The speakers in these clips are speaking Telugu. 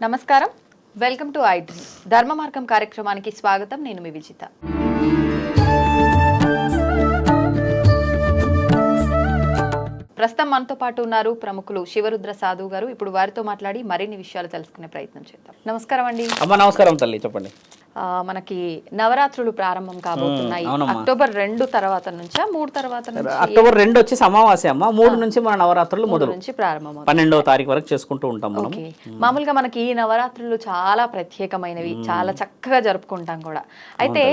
నమస్కారం, వెల్కమ్ టు ఐ డ్రీమ్. ధర్మ మార్గం కార్యక్రమానికి స్వాగతం. నేను మీ విజిత. ప్రస్తుతం మనతో పాటు ఉన్నారు ప్రముఖులు శివరుద్ర సాధువు గారు. ఇప్పుడు వారితో మాట్లాడి మరిన్ని విషయాలు తెలుసుకునే ప్రయత్నం చేద్దాం. నమస్కారం అండి. అమ్మ నమస్కారం తల్లి, చెప్పండి. మనకి నవరాత్రులు ప్రారంభం కాబోతున్నాయి. అక్టోబర్ 2 తర్వాత నుంచా 3 తర్వాత నుంచి? అక్టోబర్ 2 వచ్చి అమావాస్య అమ్మ, 3 నుంచి మన నవరాత్రులు మొదలు నుంచి ప్రారంభం 12వ తారీఖు వరకు చేసుకుంటూ ఉంటాం మనం. మామూలుగా మనకి ఈ నవరాత్రులు చాలా ప్రత్యేకమైనవి, చాలా చక్కగా జరుపుకుంటాం కూడా. అయితే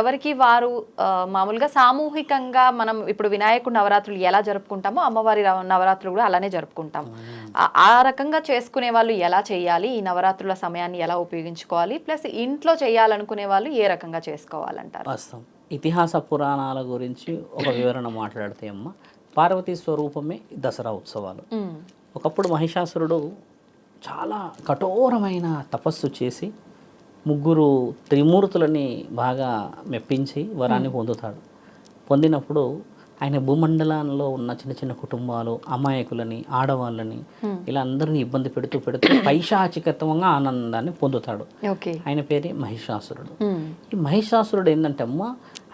ఎవరికి వారు మామూలుగా సామూహికంగా మనం ఇప్పుడు వినాయకుడు నవరాత్రులు ఎలా జరుపుకుంటామో అమ్మవారి నవరాత్రులు కూడా అలానే జరుపుకుంటాం. ఆ రకంగా చేసుకునే వాళ్ళు ఎలా చేయాలి, ఈ నవరాత్రుల సమయాన్ని ఎలా ఉపయోగించుకోవాలి, ప్లస్ ఇంట్లో చేయాలనుకునే వాళ్ళు ఏ రకంగా చేసుకోవాలంటారు? వాస్తవం ఇతిహాస పురాణాల గురించి ఒక వివరణ మాట్లాడితే అమ్మ, పార్వతీ స్వరూపమే దసరా ఉత్సవాలు. ఒకప్పుడు మహిషాసురుడు చాలా కఠోరమైన తపస్సు చేసి 3 త్రిమూర్తులని బాగా మెప్పించి వరాన్ని పొందుతాడు. పొందినప్పుడు ఆయన భూమండలంలో ఉన్న చిన్న చిన్న కుటుంబాలు, అమాయకులని, ఆడవాళ్ళని ఇలా అందరినీ ఇబ్బంది పెడుతూ పైశాచికత్వంగా ఆనందాన్ని పొందుతాడు. ఆయన పేరే మహిషాసురుడు. ఈ మహిషాసురుడు ఏంటంటే అమ్మ,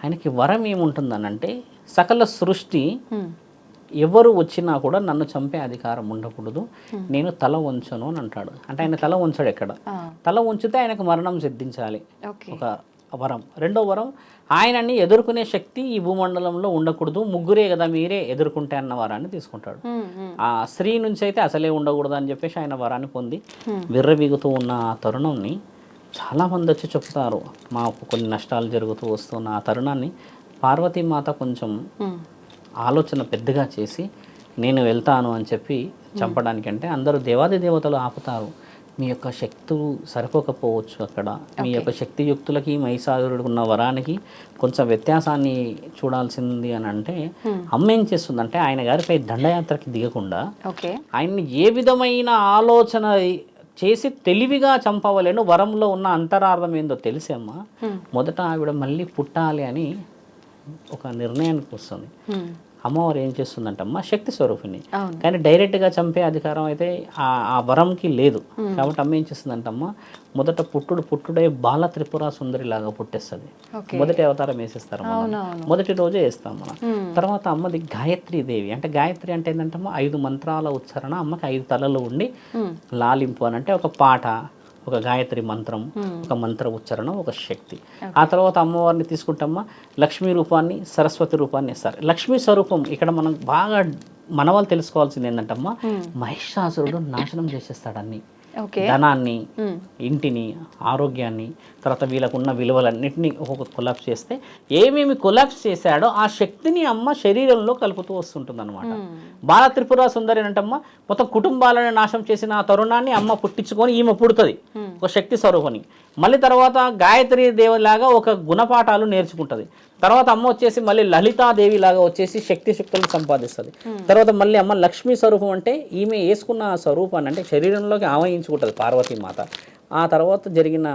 ఆయనకి వరం ఏముంటుందనంటే, సకల సృష్టి ఎవరు వచ్చినా కూడా నన్ను చంపే అధికారం ఉండకూడదు, నేను తల వంచను అని అంటాడు. అంటే ఆయన తల వంచాడు. ఎక్కడ తల ఉంచితే ఆయనకు మరణం సిద్ధించాలి, ఒక వరం. రెండో వరం, ఆయనని ఎదుర్కొనే శక్తి ఈ భూమండలంలో ఉండకూడదు, ముగ్గురే కదా మీరే ఎదుర్కొంటే అన్న వరాన్ని తీసుకుంటాడు. ఆ స్త్రీ నుంచి అయితే అసలే ఉండకూడదు అని చెప్పేసి ఆయన వరాన్ని పొంది విర్రవీగుతూ ఉన్న ఆ తరుణంని చాలామంది వచ్చి చెప్తారు. మాకు కొన్ని నష్టాలు జరుగుతూ వస్తున్న ఆ తరుణాన్ని పార్వతీమాత కొంచెం ఆలోచన పెద్దగా చేసి నేను వెళ్తాను అని చెప్పి చంపడానికంటే అందరూ దేవాది దేవతలు ఆపుతారు. మీ యొక్క శక్తులు సరిపోకపోవచ్చు, అక్కడ మీ యొక్క శక్తియుక్తులకి మహిషాసురుడికి ఉన్న వరానికి కొంచెం వ్యత్యాసాన్ని చూడాల్సింది అని అంటే, అమ్మ ఏం చేస్తుందంటే ఆయన గారిపై దండయాత్రకి దిగకుండా ఆయన్ని ఏ విధమైన ఆలోచన చేసి తెలివిగా చంపవలేను, వరంలో ఉన్న అంతరార్థం ఏందో తెలిసి అమ్మ మొదట ఆవిడ మళ్ళీ పుట్టాలి అని ఒక నిర్ణయానికి వస్తుంది. అమ్మవారు ఏం చేస్తుందంటే అమ్మ, శక్తి స్వరూపిణి, కానీ డైరెక్ట్గా చంపే అధికారం అయితే ఆ వరంకి లేదు. కాబట్టి అమ్మ ఏం చేస్తుందంటే అమ్మ, మొదట పుట్టుడే బాల త్రిపుర సుందరి లాగా పుట్టేస్తుంది. మొదటి అవతారం వేసేస్తారు, మొదటి రోజే వేస్తాం మనం. తర్వాత అమ్మది గాయత్రీ దేవి. అంటే గాయత్రి అంటే ఏంటంటే అమ్మ 5 మంత్రాల ఉచ్చారణ, అమ్మకి 5 తలలు ఉండి లాలింపు అని అంటే ఒక పాట, ఒక గాయత్రి మంత్రం, ఒక మంత్ర ఉచ్చారణ, ఒక శక్తి. ఆ తర్వాత అమ్మవారిని తీసుకుంటామా, లక్ష్మీ రూపాన్ని, సరస్వతి రూపాన్ని ఇస్తారు. లక్ష్మీ స్వరూపం ఇక్కడ మనం బాగా మన వాళ్ళు తెలుసుకోవాల్సింది ఏంటంటమ్మా, మహిషాసురుడు నాశనం చేసేస్తాడు అన్ని, ధనాన్ని, ఇంటిని, ఆరోగ్యాన్ని, తర్వాత వీళ్ళకున్న విలువలన్నింటినీ ఒక్కొక్క కొలాప్స్ చేస్తే ఏమేమి కొలాప్స్ చేశాడో ఆ శక్తిని అమ్మ శరీరంలో కలుపుతూ వస్తుంటుంది అనమాట. బాల త్రిపుర సుందరి అంటమ్మ మొత్తం కుటుంబాలను నాశనం చేసిన ఆ తరుణాన్ని అమ్మ పుట్టించుకొని ఈమె పుడుతుంది, ఒక శక్తి స్వరూపని. మళ్ళీ తర్వాత గాయత్రి దేవిలాగా ఒక గుణపాఠాలు నేర్చుకుంటుంది. తర్వాత అమ్మ వచ్చేసి మళ్ళీ లలితాదేవి లాగా వచ్చేసి శక్తులు సంపాదిస్తుంది. తర్వాత మళ్ళీ అమ్మ లక్ష్మీ స్వరూపం, అంటే ఈమె వేసుకున్న స్వరూపాన్ని అంటే శరీరంలోకి ఆవహించుకుంటుంది పార్వతీమాత. ఆ తర్వాత జరిగిన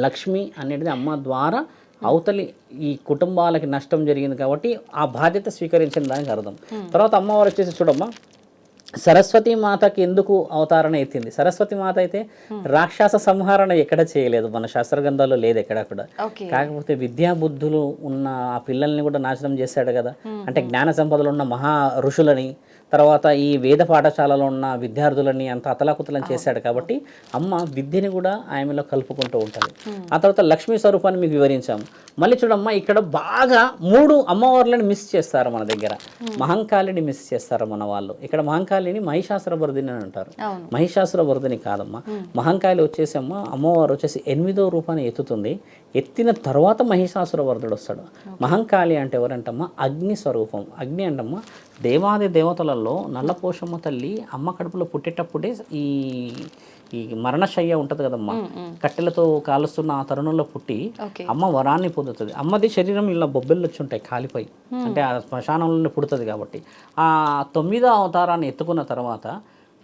లక్ష్మి అనేది అమ్మ ద్వారా అవతలి ఈ కుటుంబాలకి నష్టం జరిగింది కాబట్టి ఆ బాధ్యత స్వీకరించిన దానికి అర్థం. తర్వాత అమ్మవారు వచ్చేసి చూడమ్మా, సరస్వతి మాతకి ఎందుకు అవతారణ ఎత్తింది? సరస్వతి మాత అయితే రాక్షస సంహరణ ఎక్కడ చేయలేదు, మన శాస్త్రగ్రంథాల్లో లేదు ఎక్కడ కూడా. కాకపోతే విద్యా బుద్ధులు ఉన్న ఆ పిల్లల్ని కూడా నాశనం చేశాడు కదా. అంటే జ్ఞాన సంపదలు ఉన్న మహా ఋషులని, తర్వాత ఈ వేద పాఠశాలలో ఉన్న విద్యార్థులని అంత అతలాకుతలం చేశాడు కాబట్టి అమ్మ విద్యని కూడా ఆమెలో కలుపుకుంటూ ఉంటుంది. ఆ తర్వాత లక్ష్మీ స్వరూపాన్ని మీకు వివరించాము. మళ్ళీ చూడమ్మా, ఇక్కడ బాగా 3 అమ్మవార్లని మిస్ చేస్తారు మన దగ్గర. మహంకాళిని మిస్ చేస్తారు మన వాళ్ళు. ఇక్కడ మహంకాళిని మహిషాసురవర్ధిని అని అంటారు. మహిషాసురవర్ధిని కాదమ్మా, మహంకాళి వచ్చేసి అమ్మవారు వచ్చేసి 8వ రూపాన్ని ఎత్తుతుంది. ఎత్తిన తర్వాత మహిషాసురవర్ధుడు వస్తాడు. మహంకాళి అంటే ఎవరంటమ్మా, అగ్ని స్వరూపం. అగ్ని అంటమ్మా దేవాది దేవతలలో నల్లపోషమ్మ తల్లి అమ్మ కడుపులో పుట్టేటప్పుడే ఈ మరణశయ్య ఉంటుంది కదమ్మా, కట్టెలతో కాలుస్తున్న ఆ తరుణంలో పుట్టి అమ్మ వరాన్ని పొందుతుంది. అమ్మది శరీరం ఇలా బొబ్బెళ్ళు వచ్చి ఉంటాయి కాలిపోయి, అంటే ఆ శ్మశానంలోనే పుడుతుంది కాబట్టి. ఆ 9వ అవతారాన్ని ఎత్తుకున్న తర్వాత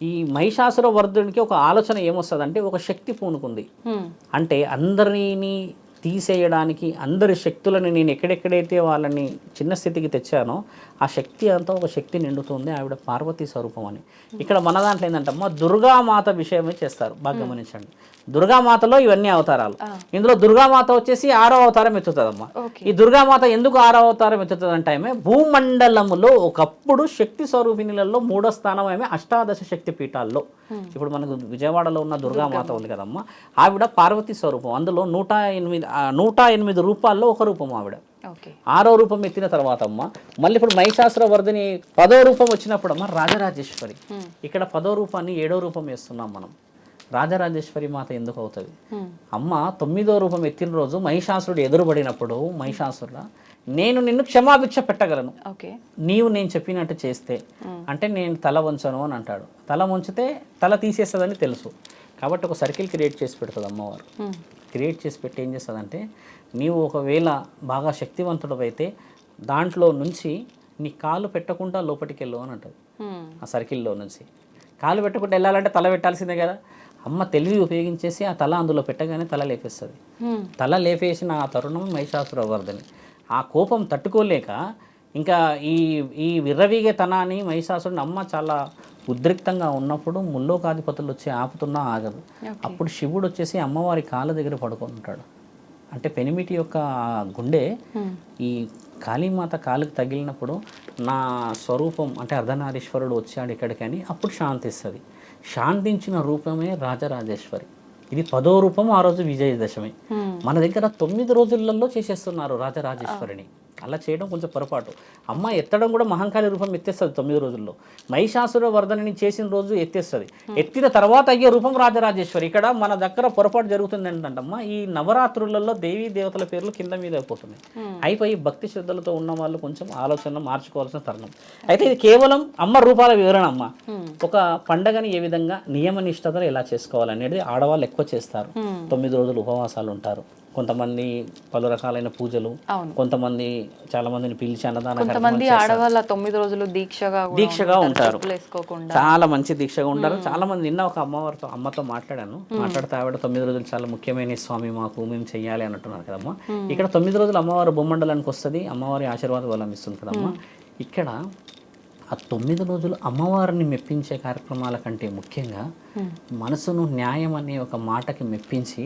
ఈ మహిషాసుర వర్ధునికి ఒక ఆలోచన ఏమొస్తుంది అంటే, ఒక శక్తి పూనుకుంది. అంటే అందరినీ తీసేయడానికి అందరి శక్తులను నేను ఎక్కడెక్కడైతే వాళ్ళని చిన్న స్థితికి తెచ్చానో ఆ శక్తి అంతా ఒక శక్తి నిండుతుంది, ఆవిడ పార్వతీ స్వరూపం అని. ఇక్కడ మన దాంట్లో ఏంటంటే అమ్మ దుర్గామాత విషయమే చేస్తారు, బాగా గమనించండి. దుర్గామాతలో ఇవన్నీ అవతారాలు. ఇందులో దుర్గామాత వచ్చేసి 6వ అవతారం ఎత్తుతుందమ్మా. ఈ దుర్గామాత ఎందుకు 6వ అవతారం ఎత్తుతుంది అంటే ఆమె భూమండలములో ఒకప్పుడు శక్తి స్వరూపిణులలో 3వ స్థానం ఆమె అష్టాదశ శక్తి పీఠాల్లో. ఇప్పుడు మనకు విజయవాడలో ఉన్న దుర్గామాత ఉంది కదమ్మా, ఆవిడ పార్వతీ స్వరూపం. అందులో 108 రూపాల్లో ఒక రూపం ఆవిడ. 6వ రూపం ఎత్తిన తర్వాత అమ్మ మళ్ళీ ఇప్పుడు మహిషాసుర వర్ధిని 10వ రూపం వచ్చినప్పుడు అమ్మ రాజరాజేశ్వరి. ఇక్కడ 10వ రూపాన్ని 7వ రూపం వేస్తున్నాం మనం. రాజరాజేశ్వరి మాత ఎందుకు అవుతుంది అమ్మ? 9వ రూపం ఎత్తిన రోజు మహిషాసురుడు ఎదురుపడినప్పుడు మహిషాసురుడు నేను నిన్ను క్షమాభిక్ష పెట్టగలను, నీవు నేను చెప్పినట్టు చేస్తే అంటే నేను తల వంచను అని అంటాడు. తల వంచితే తల తీసేస్తుందని తెలుసు కాబట్టి ఒక సర్కిల్ క్రియేట్ చేసి పెడుతుంది అమ్మవారు. క్రియేట్ చేసి పెట్టి ఏం చేస్తుందంటే నీవు ఒకవేళ బాగా శక్తివంతుడు అయితే దాంట్లో నుంచి నీ కాలు పెట్టకుండా లోపలికి వెళ్ళు అని అంటుంది. ఆ సర్కిల్లో నుంచి కాలు పెట్టకుండా వెళ్ళాలంటే తల పెట్టాల్సిందే కదా. అమ్మ తెలివి ఉపయోగించేసి ఆ తల అందులో పెట్టగానే తల లేపేస్తుంది. తల లేపేసిన ఆ తరుణం మహిషాసుర వర్ధిని. ఆ కోపం తట్టుకోలేక ఇంకా ఈ విర్రవీగే తనాన్ని మహిషాసురుని అమ్మ చాలా ఉద్రిక్తంగా ఉన్నప్పుడు ముల్లోకాధిపతులు వచ్చి ఆపుతున్నా ఆగదు. అప్పుడు శివుడు వచ్చేసి అమ్మవారి కాళ్ళ దగ్గర పడుకొని ఉంటాడు. అంటే పెనిమిటి యొక్క గుండె ఈ కాళీమాత కాలుకి తగిలినప్పుడు నా స్వరూపం అంటే అర్ధనారీశ్వరుడు వచ్చాడు ఇక్కడికని అప్పుడు శాంతిస్తుంది. శాంతించిన రూపమే రాజరాజేశ్వరి. ఇది 10వ రూపం, ఆ రోజు విజయదశమి. మన దగ్గర 9 రోజులలో చేసేస్తున్నారు రాజరాజేశ్వరిని. అలా చేయడం కొంచెం పొరపాటు. అమ్మ ఎత్తడం కూడా మహంకాళి రూపం ఎత్తేస్తుంది 9 రోజుల్లో. మహిషాసుర వర్ధనని చేసిన రోజు ఎత్తేస్తుంది. ఎత్తిన తర్వాత అయ్యే రూపం రాజరాజేశ్వరి. ఇక్కడ మన దగ్గర పొరపాటు జరుగుతుంది ఏంటంటమ్మా, ఈ నవరాత్రులలో దేవీ దేవతల పేర్లు కింద మీద అయిపోతున్నాయి. అయిపోయి భక్తి శ్రద్ధలతో ఉన్న వాళ్ళు కొంచెం ఆలోచన మార్చుకోవాల్సిన తరుణం. అయితే ఇది కేవలం అమ్మ రూపాల వివరణ. అమ్మ ఒక పండగని ఏ విధంగా నియమ నిష్టతలు ఎలా చేసుకోవాలనేది ఆడవాళ్ళు ఎక్కువ చేస్తారు. 9 రోజులు ఉపవాసాలు ఉంటారు. కొంతమంది పలు రకాలైన పూజలు, కొంతమంది చాలా మందిని పిలిచి అన్నదానం, కొంతమంది ఆడవాళ్ళ 9 రోజులు దీక్షగా ఉంటారు, చాలా మంచి దీక్షగా ఉంటారు. చాలా మంది నిన్న ఒక అమ్మతో మాట్లాడితే ఆవిడ 9 రోజులు చాలా ముఖ్యమైన స్వామి మాకు, మేము చెయ్యాలి అన్నట్టున్నారు కదమ్మా. ఇక్కడ 9 రోజులు అమ్మవారు భూమండలానికి వస్తుంది, అమ్మవారి ఆశీర్వాద బలం ఇస్తుంది కదమ్మా. ఇక్కడ ఆ 9 రోజులు అమ్మవారిని మెప్పించే కార్యక్రమాల కంటే ముఖ్యంగా మనసును న్యాయం అనే ఒక మాటకి మెప్పించి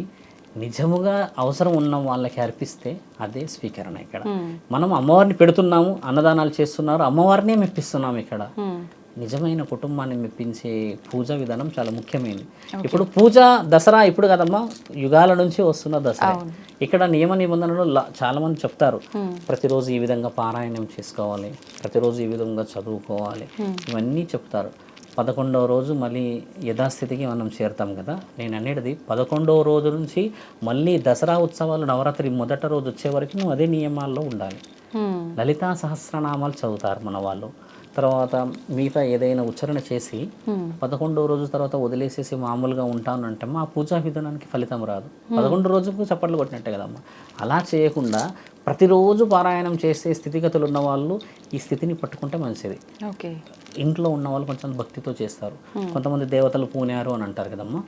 నిజముగా అవసరం ఉన్న వాళ్ళకి అర్పిస్తే అదే స్వీకరణ. ఇక్కడ మనం అమ్మవారిని పెడుతున్నాము, అన్నదానాలు చేస్తున్నారు, అమ్మవారినే మెప్పిస్తున్నాము. ఇక్కడ నిజమైన కుటుంబాన్ని మెప్పించే పూజా విధానం చాలా ముఖ్యమైనది. ఇప్పుడు పూజ దసరా ఇప్పుడు కదమ్మా, యుగాల నుంచి వస్తున్న దసరా. ఇక్కడ నియమ నిబంధనలు చాలా మంది చెప్తారు. ప్రతిరోజు ఈ విధంగా పారాయణం చేసుకోవాలి, ప్రతిరోజు ఈ విధంగా చదువుకోవాలి, ఇవన్నీ చెప్తారు. 11వ రోజు మళ్ళీ యథాస్థితికి మనం చేరుతాం కదా. నేను అనేది 11వ రోజు నుంచి మళ్ళీ దసరా ఉత్సవాలు నవరాత్రి మొదటి రోజు వచ్చే వరకు నువ్వు అదే నియమాల్లో ఉండాలి. లలితా సహస్రనామాలు చదువుతారు మన వాళ్ళు. తర్వాత మిగతా ఏదైనా ఉచ్చారణ చేసి 11వ రోజు తర్వాత వదిలేసేసి మామూలుగా ఉంటాను అంటే మా పూజా విధానానికి ఫలితం రాదు. 11 రోజుకు చప్పట్లు కొట్టినట్టే కదమ్మా. అలా చేయకుండా ప్రతిరోజు పారాయణం చేసే స్థితిగతులు ఉన్న వాళ్ళు ఈ స్థితిని పట్టుకుంటే మంచిది. ఇంట్లో ఉన్న వాళ్ళు కొంచెం భక్తితో చేస్తారు. కొంతమంది దేవతలు పూనారు అని అంటారు కదమ్మా.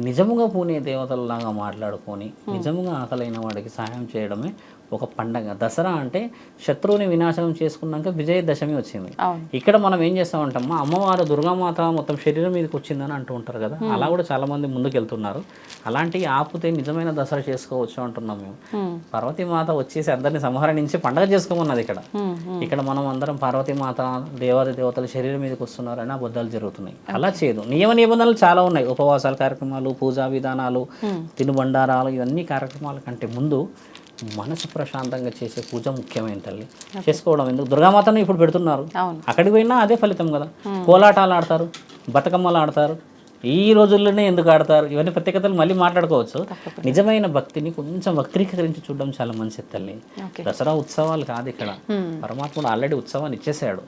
నిజముగా పూనే దేవతలలాగా మాట్లాడుకొని నిజముగా ఆకలైన వాడికి సహాయం చేయడమే ఒక పండగ. దసరా అంటే శత్రువుని వినాశనం చేసుకున్నాక విజయదశమి వచ్చింది. ఇక్కడ మనం ఏం చేస్తామంటమ్మా, అమ్మవారు దుర్గామాత మొత్తం శరీరం మీదకి వచ్చిందని అంటూ ఉంటారు కదా. అలా కూడా చాలా మంది ముందుకు వెళ్తున్నారు. అలాంటివి ఆపితే నిజమైన దసరా చేసుకోవచ్చు అంటున్నాం మేము. పార్వతీమాత వచ్చేసి అందరినీ సంహరించి పండగ చేసుకోమన్నది. ఇక్కడ మనం అందరం పార్వతీమాత దేవాది దేవతలు శరీరం మీదకి వస్తున్నారని అబద్ధాలు జరుగుతున్నాయి. అలా చేయదు. నియమ నిబంధనలు చాలా ఉన్నాయి. ఉపవాసాల కార్యక్రమాలు, పూజా విధానాలు, తినుబండారాలు, ఇవన్నీ కార్యక్రమాల కంటే ముందు మనసు ప్రశాంతంగా చేసే పూజ ముఖ్యమైన తల్లి చేసుకోవడం. ఎందుకు దుర్గామాతను ఇప్పుడు పెడుతున్నారు, అక్కడికి పోయినా అదే ఫలితం కదా. కోలాటాలు ఆడతారు, బతుకమ్మలు ఆడతారు, ఈ రోజుల్లోనే ఎందుకు ఆడతారు, ఇవన్నీ ప్రత్యేకతలు మళ్ళీ మాట్లాడుకోవచ్చు. నిజమైన భక్తిని కొంచెం వక్రీకరించి చూడడం చాలా మంచిది తల్లి. దసరా ఉత్సవాలు కాదు ఇక్కడ. పరమాత్ముడు ఆల్రెడీ ఉత్సవాన్ని ఇచ్చేసాడు,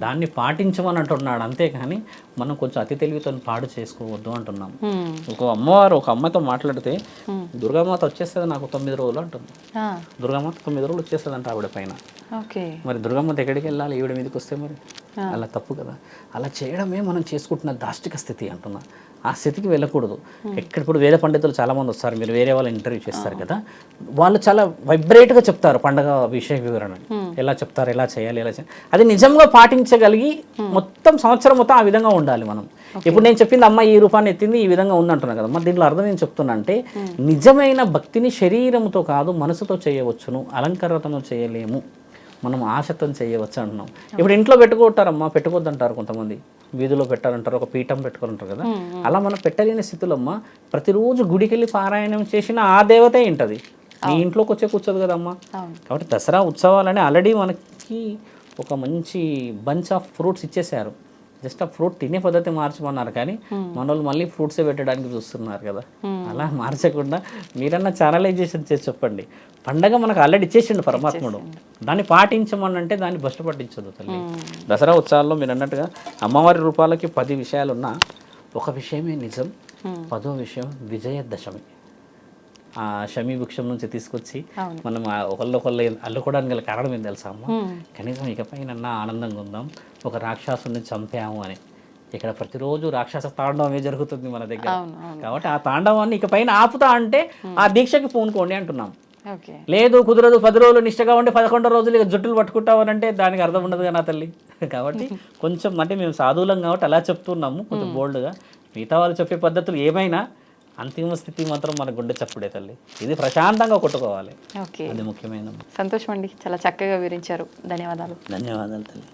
దాన్ని పాటించమని అంటున్నాడు. అంతేకాని మనం కొంచెం అతి తెలివితో పాడు చేసుకోవద్దు అంటున్నాం. ఒక అమ్మతో మాట్లాడితే దుర్గామాత వచ్చేస్తుంది నాకు 9 రోజులు అంటుంది. దుర్గామాత 9 రోజులు వచ్చేస్తుంది అంట ఆవిడ పైన. మరి దుర్గామాత ఎక్కడికి వెళ్ళాలి ఈవిడ మీదకి వస్తే? మరి అలా తప్పు కదా. అలా చేయడమే మనం చేసుకుంటున్న దాష్టిక స్థితి అంటున్నా. ఆ స్థితికి వెళ్ళకూడదు. ఇప్పుడు వేద పండితులు చాలామంది వస్తారు, మీరు వేరే వాళ్ళ ఇంటర్వ్యూ చేస్తారు కదా, వాళ్ళు చాలా వైబ్రేట్గా చెప్తారు పండగ విషయ వివరణ, ఎలా చెప్తారు, ఎలా చేయాలి, ఎలా చేయాలి, అది నిజంగా పాటించగలిగి మొత్తం సంవత్సరం మొత్తం ఆ విధంగా ఉండాలి మనం. ఇప్పుడు నేను చెప్పింది అమ్మ ఈ రూపాన్ని ఎత్తింది ఈ విధంగా ఉందంటున్నా కదా, మరి దీంట్లో అర్థం నేను చెప్తున్నా అంటే నిజమైన భక్తిని శరీరంతో కాదు మనసుతో చేయవచ్చును, అలంకరణతో చేయలేము, మనం ఆశతో చేయవచ్చు అంటున్నాం. ఇప్పుడు ఇంట్లో పెట్టుకుంటారమ్మా, పెట్టుకోవద్దంటారు కొంతమంది, వీధిలో పెట్టారంటారు, ఒక పీఠం పెట్టుకోరంటారు కదా, అలా మనం పెట్టలేని స్థితులమ్మా. ప్రతిరోజు గుడికి వెళ్ళి పారాయణం చేసిన ఆ దేవతే ఉంటుంది, మీ ఇంట్లోకి వచ్చే కూర్చోదు కదమ్మా. కాబట్టి దసరా ఉత్సవాలని ఆల్రెడీ మనకి ఒక మంచి బంచ్ ఆఫ్ ఫ్రూట్స్ ఇచ్చేసారు, జస్ట్ ఆ ఫ్రూట్ తినే పద్ధతి మార్చమన్నారు, కానీ మన వాళ్ళు మళ్ళీ ఫ్రూట్సే పెట్టడానికి చూస్తున్నారు కదా. అలా మార్చకుండా మీరన్నా ఛానలైజేషన్ చేసి చెప్పండి. పండగ మనకు ఆల్రెడీ ఇచ్చేసిండు పరమాత్ముడు, దాన్ని పాటించమని అంటే దాన్ని బస్టు పట్టించదు తల్లి. దసరా ఉత్సవాల్లో మీరు అన్నట్టుగా అమ్మవారి రూపాలకి 10 విషయాలు ఉన్నా ఒక విషయమే నిజం, 10వ విషయం విజయదశమి. ఆ శమీ వృక్షం నుంచి తీసుకొచ్చి మనం ఒకళ్ళొకళ్ళు అల్లుకోవడానికి గల కారణం ఏం తెలుసా అమ్మ, కనీసం ఇకపైన ఆనందంగా ఉందాం, ఒక రాక్షసుని చంపాము అని. ఇక్కడ ప్రతిరోజు రాక్షస తాండవమే జరుగుతుంది మన దగ్గర, కాబట్టి ఆ తాండవాన్ని ఇకపైన ఆపుతా అంటే ఆ దీక్షకి పూనుకోండి అంటున్నాం. లేదు కుదరదు 10 రోజులు నిష్టగా ఉండి 11వ రోజులు ఇక జుట్టులు పట్టుకుంటామని అంటే దానికి అర్థం ఉండదు కదా నా తల్లి. కాబట్టి కొంచెం అంటే మేము సాధువులం కాబట్టి అలా చెప్తున్నాము కొంచెం బోల్డ్గా. మిగతా వాళ్ళు చెప్పే పద్ధతులు ఏమైనా అంతిమ స్థితి మాత్రం మన గుండె చప్పుడే తల్లి, ఇది ప్రశాంతంగా కొట్టుకోవాలి, అది ముఖ్యమైన. సంతోషం అండి, చాలా చక్కగా వివరించారు, ధన్యవాదాలు. ధన్యవాదాలు తల్లి.